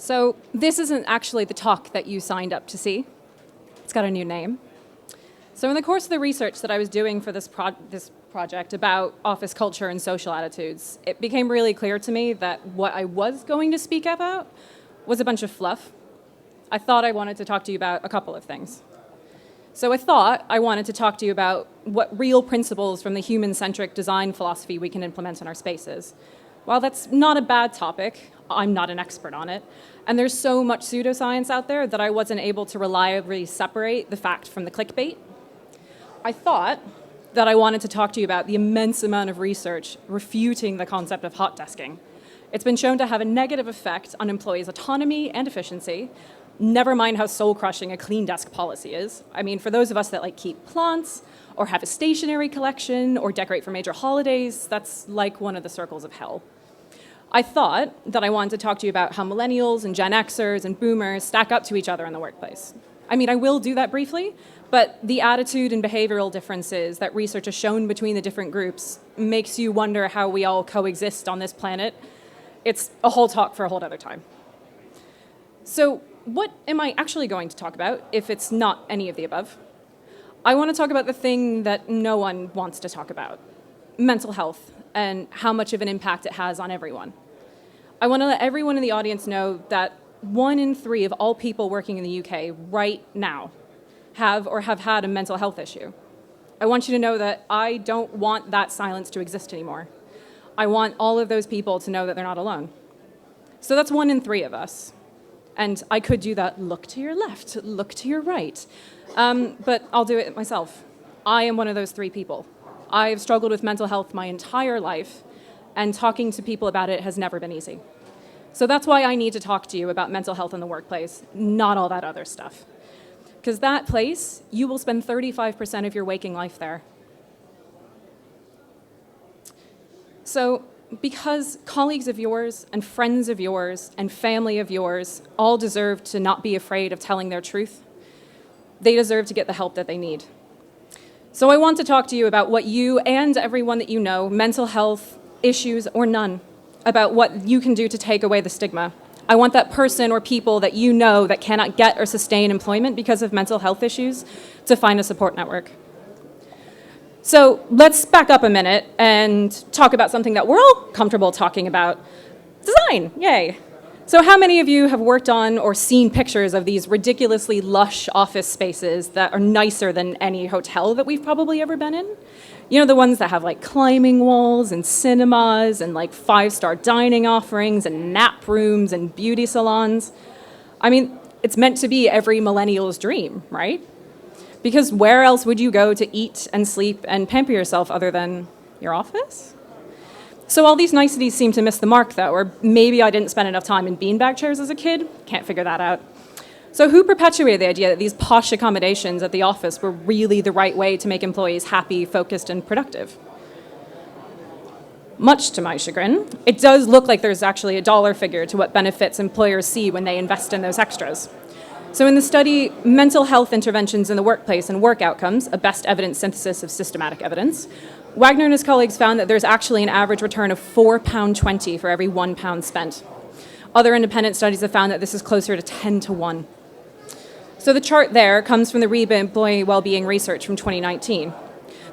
So this isn't actually the talk that you signed up to see. It's got a new name. So in the course of the research that I was doing for this project about office culture and social attitudes, it became really clear to me that what I was going to speak about was a bunch of fluff. I thought I wanted to talk to you about a couple of things. So I thought I wanted to talk to you about what real principles from the human-centric design philosophy we can implement in our spaces. While that's not a bad topic, I'm not an expert on it, and there's so much pseudoscience out there that I wasn't able to reliably separate the fact from the clickbait. I thought that I wanted to talk to you about the immense amount of research refuting the concept of hot desking. It's been shown to have a negative effect on employees' autonomy and efficiency, never mind how soul-crushing a clean desk policy is. I mean, for those of us that keep plants, or have a stationery collection, or decorate for major holidays, that's like one of the circles of hell. I thought that I wanted to talk to you about how millennials and Gen Xers and boomers stack up to each other in the workplace. I mean, I will do that briefly, but the attitude and behavioral differences that research has shown between the different groups makes you wonder how we all coexist on this planet. It's a whole talk for a whole other time. So what am I actually going to talk about if it's not any of the above? I want to talk about the thing that no one wants to talk about, mental health, and how much of an impact it has on everyone. I want to let everyone in the audience know that 1 in 3 of all people working in the UK right now have or have had a mental health issue. I want you to know that I don't want that silence to exist anymore. I want all of those people to know that they're not alone. So that's 1 in 3 of us. And I could do that, look to your left, look to your right. But I'll do it myself. I am one of those 3 people. I've struggled with mental health my entire life, and talking to people about it has never been easy. So that's why I need to talk to you about mental health in the workplace, not all that other stuff. Because that place, you will spend 35% of your waking life there. So because colleagues of yours and friends of yours and family of yours all deserve to not be afraid of telling their truth, they deserve to get the help that they need. So I want to talk to you about what you and everyone that you know, mental health issues or none, about what you can do to take away the stigma. I want that person or people that you know that cannot get or sustain employment because of mental health issues to find a support network. So let's back up a minute and talk about something that we're all comfortable talking about. Design, yay. So how many of you have worked on or seen pictures of these ridiculously lush office spaces that are nicer than any hotel that we've probably ever been in? You know, the ones that have climbing walls and cinemas and 5-star dining offerings and nap rooms and beauty salons. I mean, it's meant to be every millennial's dream, right? Because where else would you go to eat and sleep and pamper yourself other than your office? So all these niceties seem to miss the mark, though, or maybe I didn't spend enough time in beanbag chairs as a kid. Can't figure that out. So who perpetuated the idea that these posh accommodations at the office were really the right way to make employees happy, focused, and productive? Much to my chagrin, it does look like there's actually a dollar figure to what benefits employers see when they invest in those extras. So in the study, Mental Health Interventions in the Workplace and Work Outcomes, a best evidence synthesis of systematic evidence, Wagner and his colleagues found that there's actually an average return of £4.20 for every £1 spent. Other independent studies have found that this is closer to 10 to 1. So the chart there comes from the REBA Employee Wellbeing Research from 2019.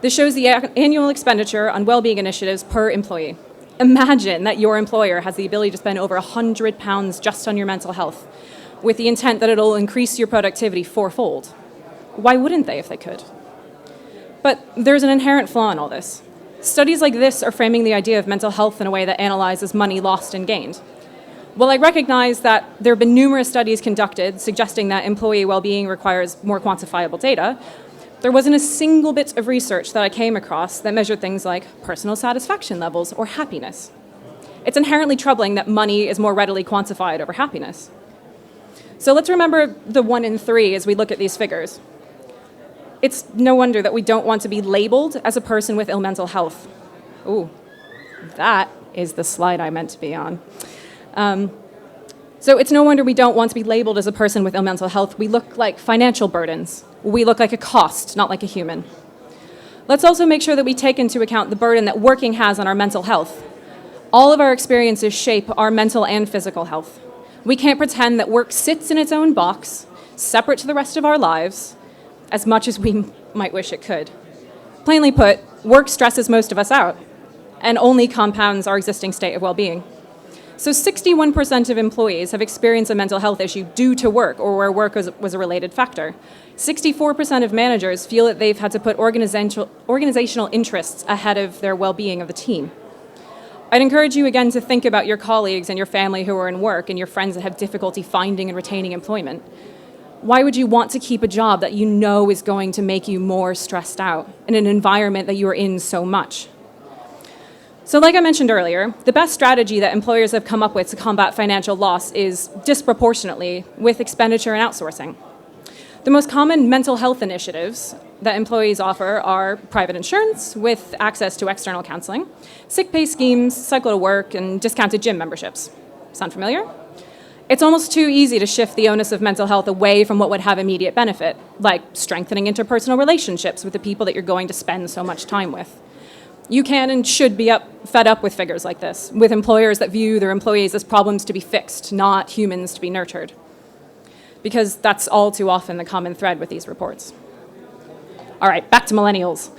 This shows the annual expenditure on wellbeing initiatives per employee. Imagine that your employer has the ability to spend over £100 just on your mental health, with the intent that it'll increase your productivity 4-fold. Why wouldn't they if they could? But there's an inherent flaw in all this. Studies like this are framing the idea of mental health in a way that analyzes money lost and gained. While I recognize that there have been numerous studies conducted suggesting that employee well-being requires more quantifiable data, there wasn't a single bit of research that I came across that measured things like personal satisfaction levels or happiness. It's inherently troubling that money is more readily quantified over happiness. So let's remember the 1 in 3 as we look at these figures. It's no wonder that we don't want to be labeled as a person with ill mental health. Ooh, that is the slide I meant to be on. So it's no wonder we don't want to be labeled as a person with ill mental health. We look like financial burdens. We look like a cost, not like a human. Let's also make sure that we take into account the burden that working has on our mental health. All of our experiences shape our mental and physical health. We can't pretend that work sits in its own box, separate to the rest of our lives, as much as we might wish it could. Plainly put, work stresses most of us out and only compounds our existing state of well-being. So 61% of employees have experienced a mental health issue due to work or where work was a related factor. 64% of managers feel that they've had to put organizational interests ahead of their well-being of the team. I'd encourage you again to think about your colleagues and your family who are in work and your friends that have difficulty finding and retaining employment. Why would you want to keep a job that you know is going to make you more stressed out in an environment that you are in so much? So like I mentioned earlier, the best strategy that employers have come up with to combat financial loss is disproportionately with expenditure and outsourcing. The most common mental health initiatives that employees offer are private insurance with access to external counseling, sick pay schemes, cycle to work, and discounted gym memberships. Sound familiar? It's almost too easy to shift the onus of mental health away from what would have immediate benefit, like strengthening interpersonal relationships with the people that you're going to spend so much time with. You can and should be fed up with figures like this, with employers that view their employees as problems to be fixed, not humans to be nurtured. Because that's all too often the common thread with these reports. All right, back to millennials.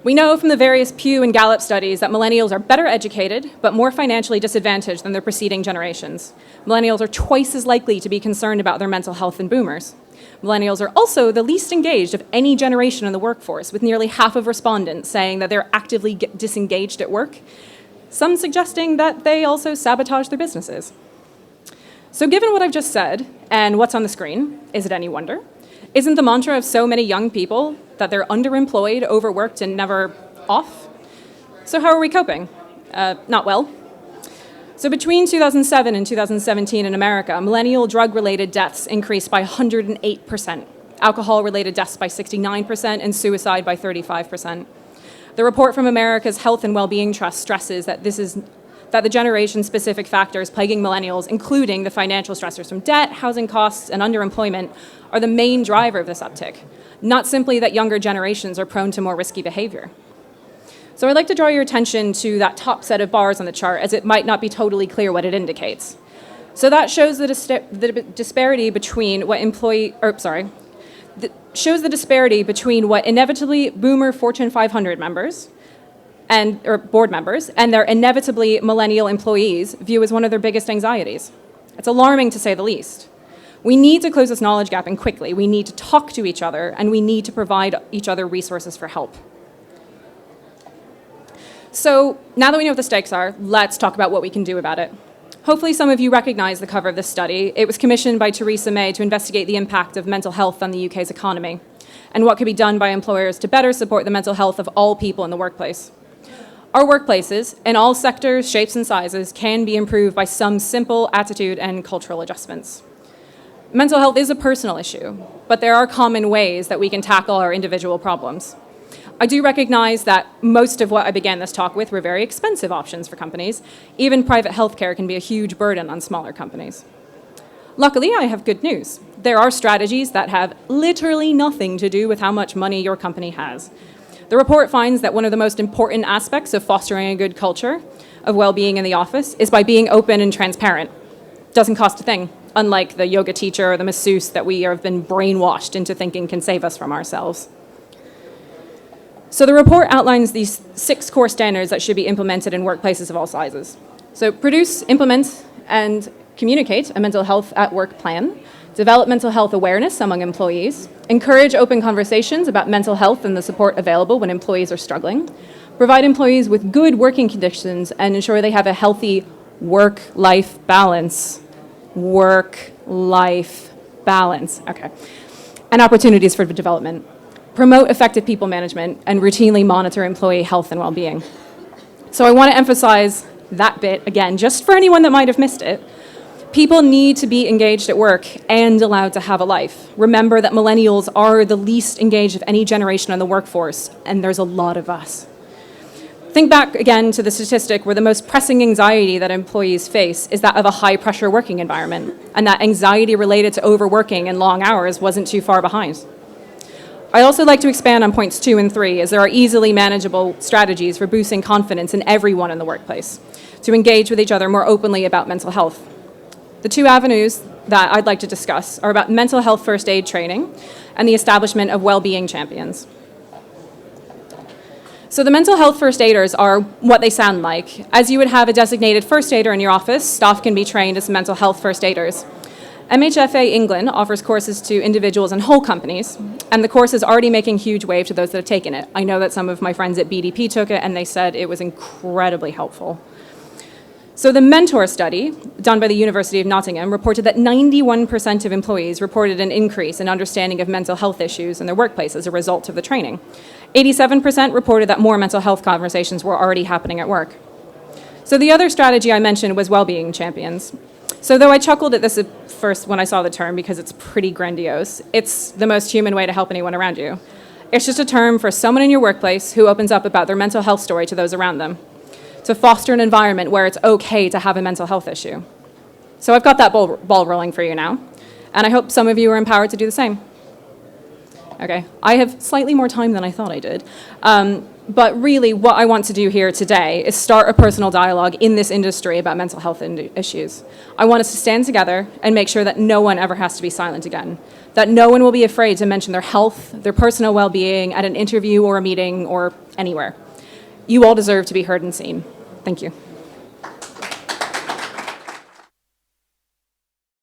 We know from the various Pew and Gallup studies that millennials are better educated, but more financially disadvantaged than their preceding generations. Millennials are twice as likely to be concerned about their mental health than boomers. Millennials are also the least engaged of any generation in the workforce, with nearly half of respondents saying that they're actively disengaged at work, some suggesting that they also sabotage their businesses. So given what I've just said, and what's on the screen, is it any wonder? Isn't the mantra of so many young people that they're underemployed, overworked, and never off? So how are we coping? Not well. So between 2007 and 2017 in America, millennial drug-related deaths increased by 108%, alcohol-related deaths by 69%, and suicide by 35%. The report from America's Health and Wellbeing Trust stresses that the generation-specific factors plaguing millennials, including the financial stressors from debt, housing costs, and underemployment, are the main driver of this uptick, not simply that younger generations are prone to more risky behavior. So I'd like to draw your attention to that top set of bars on the chart, as it might not be totally clear what it indicates. So that shows the disparity between what shows the disparity between what inevitably boomer Fortune 500 members or board members and their inevitably millennial employees view as one of their biggest anxieties. It's alarming to say the least. We need to close this knowledge gap, and quickly. We need to talk to each other, and we need to provide each other resources for help. So now that we know what the stakes are, let's talk about what we can do about it. Hopefully some of you recognize the cover of this study. It was commissioned by Theresa May to investigate the impact of mental health on the UK's economy and what could be done by employers to better support the mental health of all people in the workplace. Our workplaces, in all sectors, shapes, and sizes, can be improved by some simple attitude and cultural adjustments. Mental health is a personal issue, but there are common ways that we can tackle our individual problems. I do recognize that most of what I began this talk with were very expensive options for companies. Even private healthcare can be a huge burden on smaller companies. Luckily, I have good news. There are strategies that have literally nothing to do with how much money your company has. The report finds that one of the most important aspects of fostering a good culture of well-being in the office is by being open and transparent. Doesn't cost a thing, unlike the yoga teacher or the masseuse that we have been brainwashed into thinking can save us from ourselves. So the report outlines these 6 core standards that should be implemented in workplaces of all sizes. So produce, implement, and communicate a mental health at work plan, develop mental health awareness among employees, encourage open conversations about mental health and the support available when employees are struggling, provide employees with good working conditions, and ensure they have a healthy work-life balance. Work-life balance, okay. And opportunities for development. Promote effective people management, and routinely monitor employee health and well-being. So I want to emphasize that bit again, just for anyone that might have missed it. People need to be engaged at work and allowed to have a life. Remember that millennials are the least engaged of any generation in the workforce, and there's a lot of us. Think back again to the statistic where the most pressing anxiety that employees face is that of a high-pressure working environment, and that anxiety related to overworking and long hours wasn't too far behind. I'd also like to expand on points 2 and 3, as there are easily manageable strategies for boosting confidence in everyone in the workplace to engage with each other more openly about mental health. The two avenues that I'd like to discuss are about mental health first aid training and the establishment of well-being champions. So the mental health first aiders are what they sound like. As you would have a designated first aider in your office, staff can be trained as mental health first aiders. MHFA England offers courses to individuals and whole companies, and the course is already making huge wave to those that have taken it. I know that some of my friends at BDP took it, and they said it was incredibly helpful. So the Mentor study, done by the University of Nottingham, reported that 91% of employees reported an increase in understanding of mental health issues in their workplace as a result of the training. 87% reported that more mental health conversations were already happening at work. So the other strategy I mentioned was well-being champions. So though I chuckled at this at first when I saw the term because it's pretty grandiose, it's the most human way to help anyone around you. It's just a term for someone in your workplace who opens up about their mental health story to those around them, to foster an environment where it's okay to have a mental health issue. So I've got that ball rolling for you now, and I hope some of you are empowered to do the same. Okay, I have slightly more time than I thought I did. But really, what I want to do here today is start a personal dialogue in this industry about mental health issues. I want us to stand together and make sure that no one ever has to be silent again, that no one will be afraid to mention their health, their personal well-being at an interview or a meeting or anywhere. You all deserve to be heard and seen. Thank you.